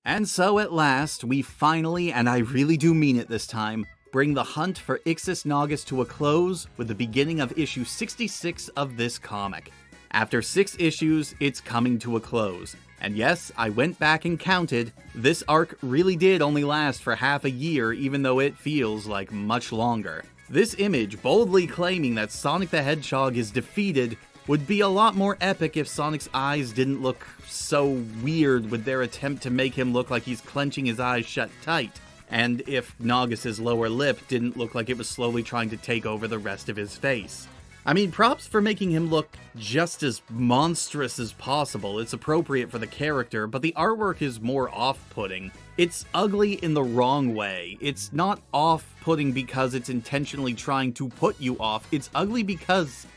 And so at last, we finally, and I really do mean it this time, bring the hunt for Ixus Nagas to a close with the beginning of issue 66 of this comic. After 6 issues, it's coming to a close. And yes, I went back and counted, this arc really did only last for half a year, even though it feels like much longer. This image boldly claiming that Sonic the Hedgehog is defeated would be a lot more epic if Sonic's eyes didn't look so weird with their attempt to make him look like he's clenching his eyes shut tight, and if Nagas' lower lip didn't look like it was slowly trying to take over the rest of his face. I mean, props for making him look just as monstrous as possible. It's appropriate for the character, but the artwork is more off-putting. It's ugly in the wrong way. It's not off-putting because it's intentionally trying to put you off. It's ugly because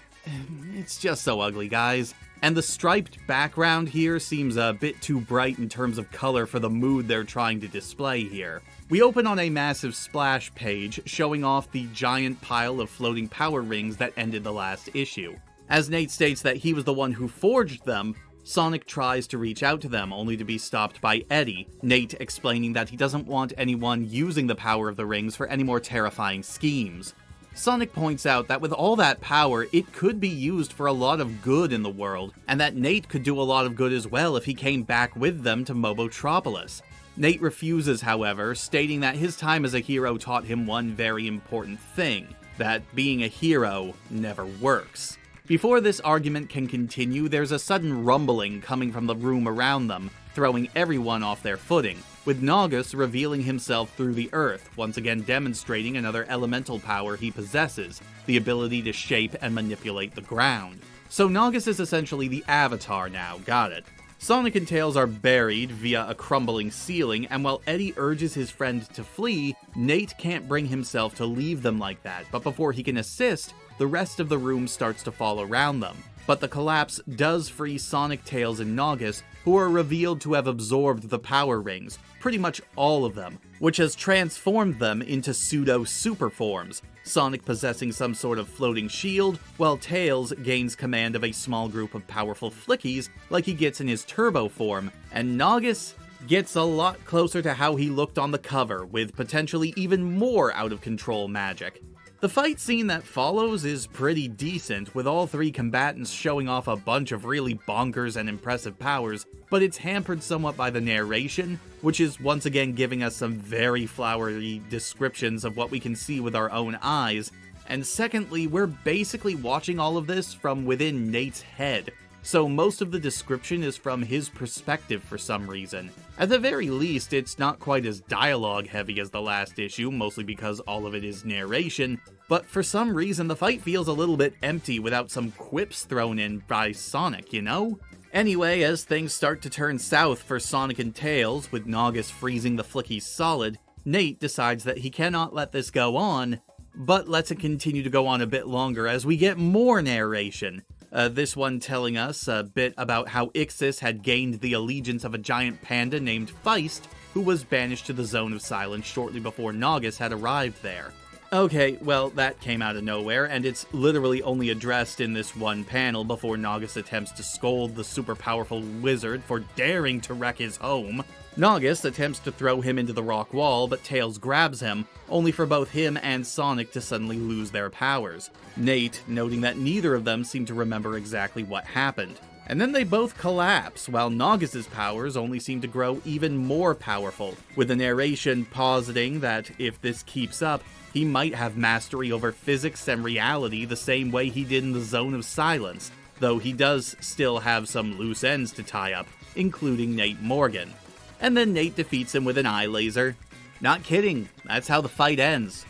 it's just so ugly, guys. And the striped background here seems a bit too bright in terms of color for the mood they're trying to display here. We open on a massive splash page showing off the giant pile of floating power rings that ended the last issue. As Nate states that he was the one who forged them, Sonic tries to reach out to them only to be stopped by Eddie, Nate explaining that he doesn't want anyone using the power of the rings for any more terrifying schemes. Sonic points out that with all that power, it could be used for a lot of good in the world, and that Nate could do a lot of good as well if he came back with them to Mobotropolis. Nate refuses, however, stating that his time as a hero taught him one very important thing, that being a hero never works. Before this argument can continue, there's a sudden rumbling coming from the room around them, throwing everyone off their footing, with Nagas revealing himself through the earth, once again demonstrating another elemental power he possesses, the ability to shape and manipulate the ground. So Nagas is essentially the Avatar now, got it. Sonic and Tails are buried via a crumbling ceiling, and while Eddie urges his friend to flee, Nate can't bring himself to leave them like that, but before he can assist, the rest of the room starts to fall around them. But the collapse does free Sonic, Tails, and Nagas, who are revealed to have absorbed the power rings, pretty much all of them, which has transformed them into pseudo-super forms, Sonic possessing some sort of floating shield, while Tails gains command of a small group of powerful flickies like he gets in his turbo form, and Nagas gets a lot closer to how he looked on the cover, with potentially even more out-of-control magic. The fight scene that follows is pretty decent, with all 3 combatants showing off a bunch of really bonkers and impressive powers, but it's hampered somewhat by the narration, which is once again giving us some very flowery descriptions of what we can see with our own eyes, and secondly, we're basically watching all of this from within Nate's head, so most of the description is from his perspective for some reason. At the very least, it's not quite as dialogue heavy as the last issue, mostly because all of it is narration, but for some reason the fight feels a little bit empty without some quips thrown in by Sonic, you know? Anyway, as things start to turn south for Sonic and Tails, with Nagas freezing the flickies solid, Nate decides that he cannot let this go on, but lets it continue to go on a bit longer as we get more narration. This one telling us a bit about how Ixus had gained the allegiance of a giant panda named Feist, who was banished to the Zone of Silence shortly before Nagas had arrived there. Okay, well, that came out of nowhere, and it's literally only addressed in this one panel before Nagas attempts to scold the super powerful wizard for daring to wreck his home. Nagas attempts to throw him into the rock wall, but Tails grabs him, only for both him and Sonic to suddenly lose their powers. Nate noting that neither of them seem to remember exactly what happened. And then they both collapse, while Nagas' powers only seem to grow even more powerful, with the narration positing that if this keeps up, he might have mastery over physics and reality the same way he did in the Zone of Silence, though he does still have some loose ends to tie up, including Nate Morgan. And then Nate defeats him with an eye laser. Not kidding, that's how the fight ends.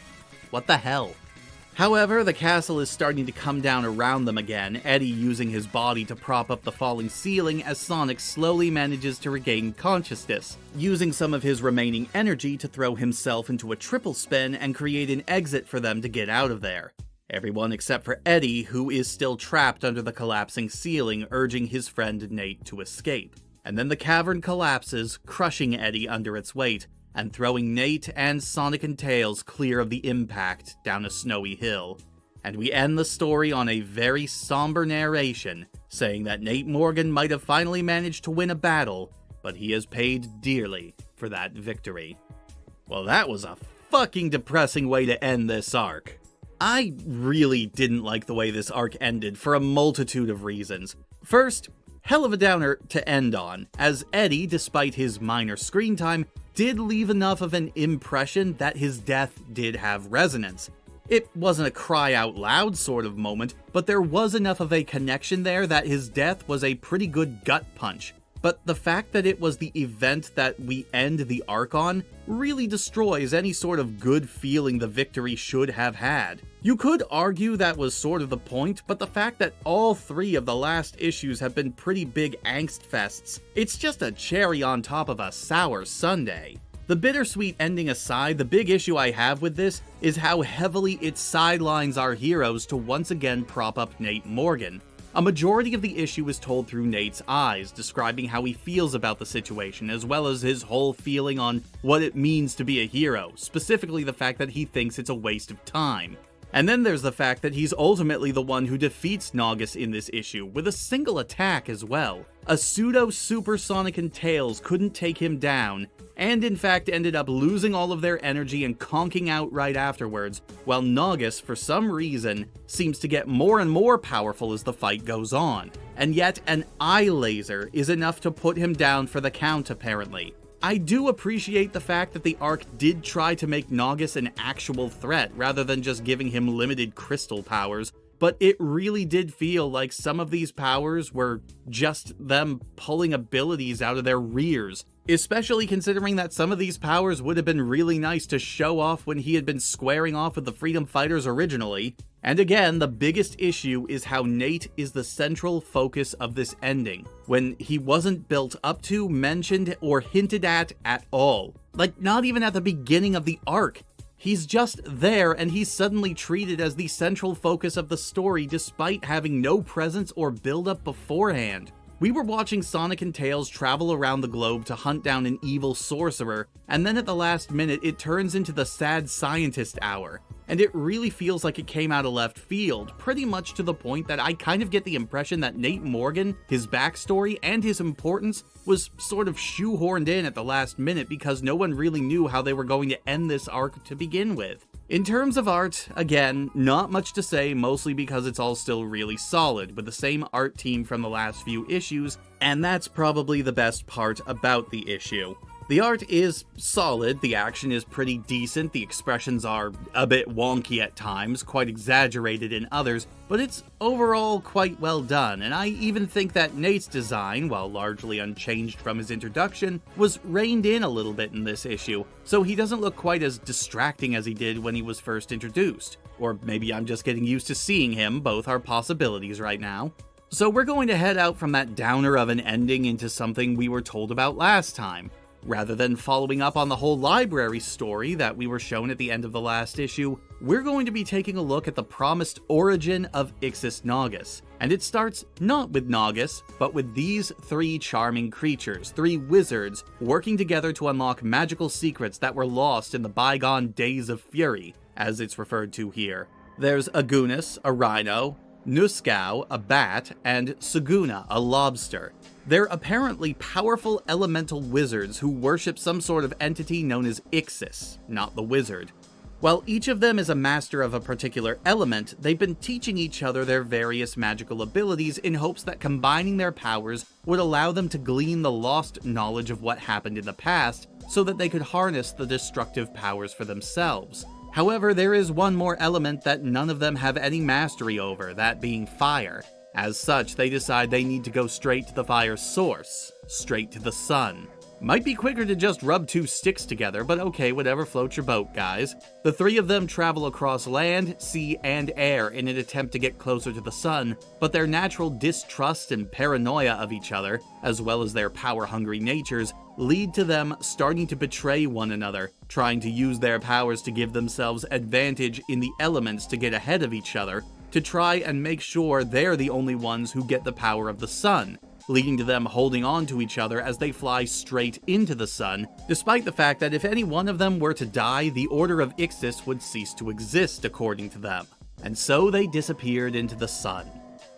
What the hell? However, the castle is starting to come down around them again, Eddie using his body to prop up the falling ceiling as Sonic slowly manages to regain consciousness, using some of his remaining energy to throw himself into a triple spin and create an exit for them to get out of there. Everyone except for Eddie, who is still trapped under the collapsing ceiling, urging his friend Nate to escape. And then the cavern collapses, crushing Eddie under its weight, and throwing Nate and Sonic and Tails clear of the impact down a snowy hill. And we end the story on a very somber narration, saying that Nate Morgan might have finally managed to win a battle, but he has paid dearly for that victory. Well, that was a fucking depressing way to end this arc. I really didn't like the way this arc ended for a multitude of reasons. First, hell of a downer to end on, as Eddie, despite his minor screen time, did leave enough of an impression that his death did have resonance. It wasn't a cry out loud sort of moment, but there was enough of a connection there that his death was a pretty good gut punch. But the fact that it was the event that we end the arc on really destroys any sort of good feeling the victory should have had. You could argue that was sort of the point, but the fact that all 3 of the last issues have been pretty big angst fests, it's just a cherry on top of a sour sundae. The bittersweet ending aside, the big issue I have with this is how heavily it sidelines our heroes to once again prop up Nate Morgan. A majority of the issue is told through Nate's eyes, describing how he feels about the situation, as well as his whole feeling on what it means to be a hero, specifically the fact that he thinks it's a waste of time. And then there's the fact that he's ultimately the one who defeats Nagas in this issue, with a single attack as well. A pseudo-super Sonic and Tails couldn't take him down, and in fact ended up losing all of their energy and conking out right afterwards, while Nagas, for some reason, seems to get more and more powerful as the fight goes on. And yet, an eye laser is enough to put him down for the count, apparently. I do appreciate the fact that the arc did try to make Nagas an actual threat, rather than just giving him limited crystal powers, but it really did feel like some of these powers were just them pulling abilities out of their rears, especially considering that some of these powers would have been really nice to show off when he had been squaring off with the Freedom Fighters originally. And again, the biggest issue is how Nate is the central focus of this ending, when he wasn't built up to, mentioned, or hinted at all. Like, not even at the beginning of the arc. He's just there, and he's suddenly treated as the central focus of the story despite having no presence or build-up beforehand. We were watching Sonic and Tails travel around the globe to hunt down an evil sorcerer, and then at the last minute it turns into the sad scientist hour. And it really feels like it came out of left field, pretty much to the point that I kind of get the impression that Nate Morgan, his backstory, and his importance was sort of shoehorned in at the last minute because no one really knew how they were going to end this arc to begin with. In terms of art, again, not much to say, mostly because it's all still really solid, with the same art team from the last few issues, and that's probably the best part about the issue. The art is solid, the action is pretty decent, the expressions are a bit wonky at times, quite exaggerated in others, but it's overall quite well done, and I even think that Nate's design, while largely unchanged from his introduction, was reined in a little bit in this issue, so he doesn't look quite as distracting as he did when he was first introduced. Or maybe I'm just getting used to seeing him, both are possibilities right now. So we're going to head out from that downer of an ending into something we were told about last time. Rather than following up on the whole library story that we were shown at the end of the last issue, we're going to be taking a look at the promised origin of Ixus Nagas. And it starts not with Nagas, but with these 3 charming creatures, 3 wizards, working together to unlock magical secrets that were lost in the bygone days of fury, as it's referred to here. There's Agunas, a rhino, Nuskau, a bat, and Suguna, a lobster. They're apparently powerful elemental wizards who worship some sort of entity known as Ixus, not the wizard. While each of them is a master of a particular element, they've been teaching each other their various magical abilities in hopes that combining their powers would allow them to glean the lost knowledge of what happened in the past so that they could harness the destructive powers for themselves. However, there is one more element that none of them have any mastery over, that being fire. As such, they decide they need to go straight to the fire's source, straight to the sun. Might be quicker to just rub 2 sticks together, but okay, whatever floats your boat, guys. The 3 of them travel across land, sea, and air in an attempt to get closer to the sun, but their natural distrust and paranoia of each other, as well as their power-hungry natures, lead to them starting to betray one another, trying to use their powers to give themselves advantage in the elements to get ahead of each other, to try and make sure they're the only ones who get the power of the sun, leading to them holding on to each other as they fly straight into the sun, despite the fact that if any one of them were to die, the Order of Ixus would cease to exist according to them. And so they disappeared into the sun.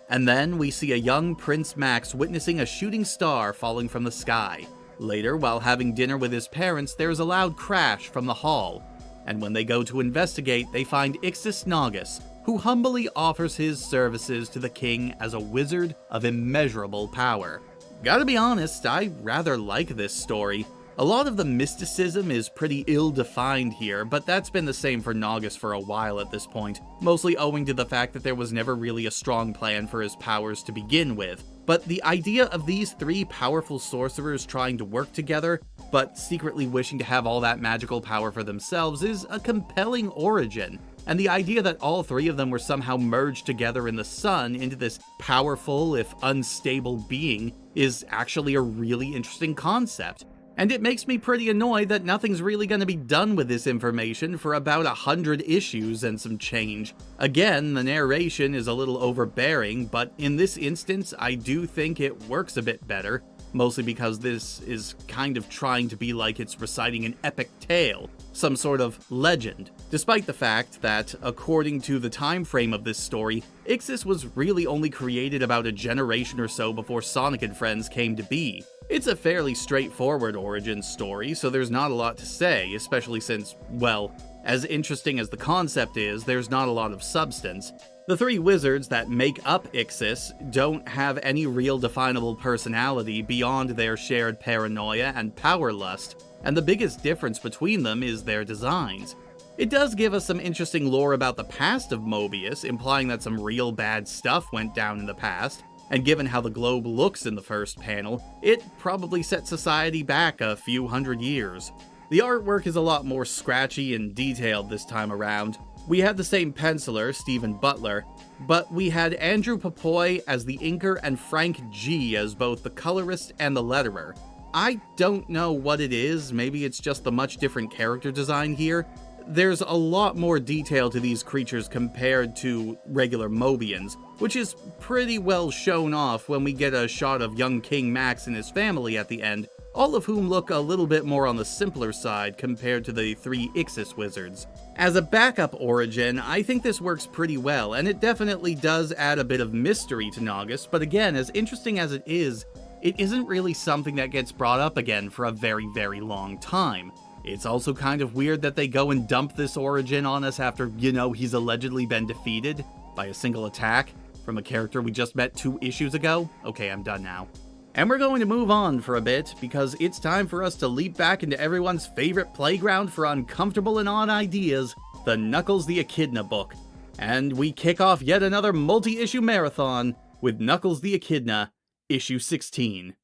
And then we see a young Prince Max witnessing a shooting star falling from the sky. Later, while having dinner with his parents, there's a loud crash from the hall, and when they go to investigate, they find Ixus Nagas, who humbly offers his services to the king as a wizard of immeasurable power. Gotta be honest, I rather like this story. A lot of the mysticism is pretty ill-defined here, but that's been the same for Nagas for a while at this point, mostly owing to the fact that there was never really a strong plan for his powers to begin with. But the idea of these three powerful sorcerers trying to work together, but secretly wishing to have all that magical power for themselves, is a compelling origin. And the idea that all three of them were somehow merged together in the sun into this powerful, if unstable being, is actually a really interesting concept. And it makes me pretty annoyed that nothing's really going to be done with this information for about 100 issues and some change. Again, the narration is a little overbearing, but in this instance, I do think it works a bit better, mostly because this is kind of trying to be like it's reciting an epic tale, some sort of legend, despite the fact that, according to the time frame of this story, Ixus was really only created about a generation or so before Sonic and Friends came to be. It's a fairly straightforward origin story, so there's not a lot to say, especially since, well, as interesting as the concept is, there's not a lot of substance. The three wizards that make up Ixus don't have any real definable personality beyond their shared paranoia and power lust, and the biggest difference between them is their designs. It does give us some interesting lore about the past of Mobius, implying that some real bad stuff went down in the past, and given how the globe looks in the first panel, it probably set society back a few hundred years. The artwork is a lot more scratchy and detailed this time around. We had the same penciler, Stephen Butler, but we had Andrew Papoy as the inker and Frank G as both the colorist and the letterer. I don't know what it is, maybe it's just the much different character design here. There's a lot more detail to these creatures compared to regular Mobians, which is pretty well shown off when we get a shot of young King Max and his family at the end, all of whom look a little bit more on the simpler side compared to the three Ixus wizards. As a backup origin, I think this works pretty well, and it definitely does add a bit of mystery to Nagas, but again, as interesting as it isn't really something that gets brought up again for a very, very long time. It's also kind of weird that they go and dump this origin on us after, he's allegedly been defeated by a single attack from a character we just met 2 issues ago. Okay, I'm done now. And we're going to move on for a bit, because it's time for us to leap back into everyone's favorite playground for uncomfortable and odd ideas, the Knuckles the Echidna book. And we kick off yet another multi-issue marathon with Knuckles the Echidna, issue 16.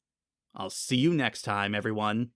I'll see you next time, everyone.